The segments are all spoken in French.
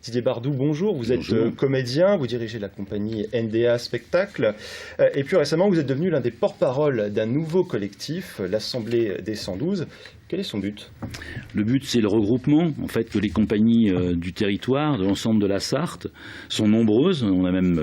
Didier Bardou, bonjour. Vous êtes Bonjour. Comédien, vous dirigez la compagnie NBA Spectacle. Et puis récemment, vous êtes devenu l'un des porte-parole d'un nouveau collectif, l'Assemblée des 112. Quel est son but ? Le but, c'est le regroupement, en fait, que les compagnies du territoire, de l'ensemble de la Sarthe, sont nombreuses. On a même,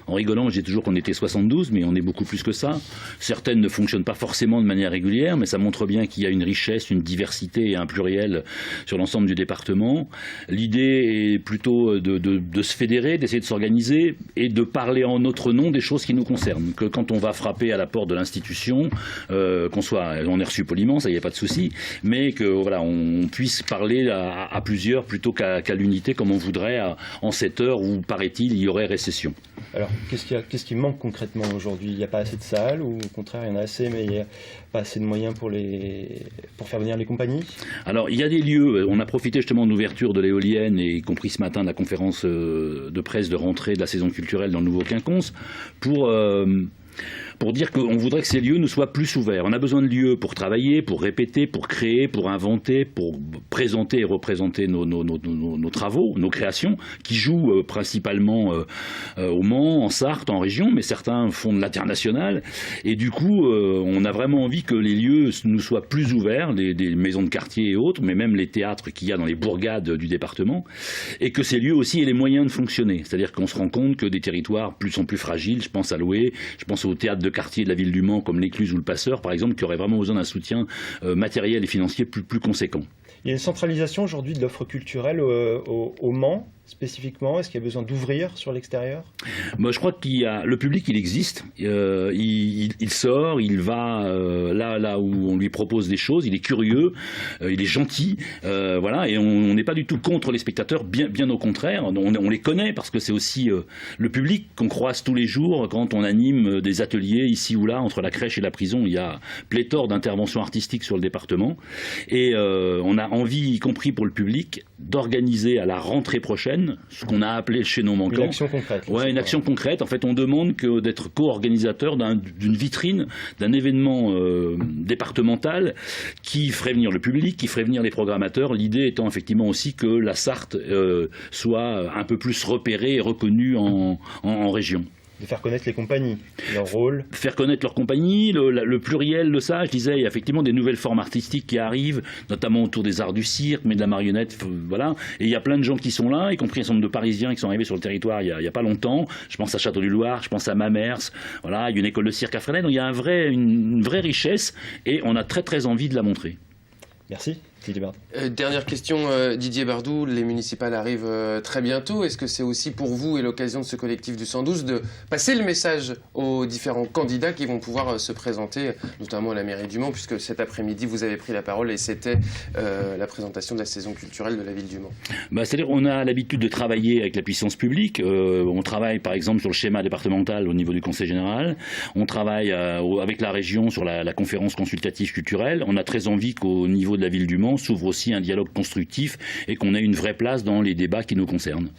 en rigolant, je dis toujours qu'on était 72, mais on est beaucoup plus que ça. Certaines ne fonctionnent pas forcément de manière régulière, mais ça montre bien qu'il y a une richesse, une diversité et un pluriel sur l'ensemble du département. L'idée est plutôt de se fédérer, d'essayer de s'organiser et de parler en notre nom des choses qui nous concernent. Que quand on va frapper à la porte de l'institution, on est reçu poliment, ça y a pas de souci, mais que voilà, on puisse parler à plusieurs plutôt qu'à l'unité comme on voudrait en cette heure où, paraît-il, il y aurait récession. Alors, qu'est-ce qui manque concrètement aujourd'hui ? Il n'y a pas assez de salles ou au contraire, il y en a assez, mais il n'y a pas assez de moyens pour faire venir les compagnies ? Alors, il y a des lieux, on a profité justement de l'ouverture de l'éolienne, et y compris ce matin de la conférence de presse de rentrée de la saison culturelle dans le Nouveau Quinconce, pour dire qu'on voudrait que ces lieux nous soient plus ouverts. On a besoin de lieux pour travailler, pour répéter, pour créer, pour inventer, pour présenter et représenter nos travaux, nos créations, qui jouent principalement au Mans, en Sarthe, en région, mais certains font de l'international. Et du coup, on a vraiment envie que les lieux nous soient plus ouverts, des maisons de quartier et autres, mais même les théâtres qu'il y a dans les bourgades du département, et que ces lieux aussi aient les moyens de fonctionner. C'est-à-dire qu'on se rend compte que des territoires sont plus fragiles, je pense à Loué, je pense au théâtre de quartier de la ville du Mans comme l'Écluse ou le Passeur, par exemple, qui auraient vraiment besoin d'un soutien matériel et financier plus conséquent. Il y a une centralisation aujourd'hui de l'offre culturelle au Mans, spécifiquement. Est-ce qu'il y a besoin d'ouvrir sur l'extérieur ? Moi, je crois qu'il y a le public, il existe. Il sort, il va là où on lui propose des choses. Il est curieux, il est gentil, voilà. Et on n'est pas du tout contre les spectateurs, bien au contraire. On les connaît parce que c'est aussi le public qu'on croise tous les jours quand on anime des ateliers ici ou là entre la crèche et la prison. Il y a pléthore d'interventions artistiques sur le département, et on a envie, y compris pour le public, d'organiser à la rentrée prochaine ce qu'on a appelé chez nos manquants. Une action concrète. Ouais, une action concrète. En fait, on demande d'être co-organisateur d'une vitrine, d'un événement départemental qui ferait venir le public, qui ferait venir les programmateurs. L'idée étant effectivement aussi que la Sarthe soit un peu plus repérée et reconnue en région. De faire connaître les compagnies, leur rôle. Faire connaître leur compagnie, le pluriel de ça, je disais, il y a effectivement des nouvelles formes artistiques qui arrivent, notamment autour des arts du cirque, mais de la marionnette, voilà. Et il y a plein de gens qui sont là, y compris un certain nombre de Parisiens qui sont arrivés sur le territoire il y a pas longtemps. Je pense à Château-du-Loir, je pense à Mamers, voilà, il y a une école de cirque à Fresnay, donc il y a une vraie richesse, et on a très envie de la montrer. Merci. Dernière question, Didier Bardou, les municipales arrivent très bientôt. Est-ce que c'est aussi pour vous et l'occasion de ce collectif du 112 de passer le message aux différents candidats qui vont pouvoir se présenter, notamment à la mairie du Mans, puisque cet après-midi vous avez pris la parole et c'était la présentation de la saison culturelle de la ville du Mans. C'est-à-dire on a l'habitude de travailler avec la puissance publique. On travaille par exemple sur le schéma départemental au niveau du Conseil général. On travaille avec la région sur la conférence consultative culturelle. On a très envie qu'au niveau de la ville du Mans s'ouvre aussi un dialogue constructif et qu'on ait une vraie place dans les débats qui nous concernent.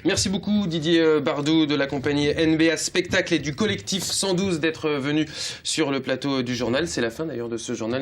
Merci beaucoup Didier Bardou de la compagnie NBA Spectacle et du collectif 112 d'être venu sur le plateau du journal. C'est la fin d'ailleurs de ce journal.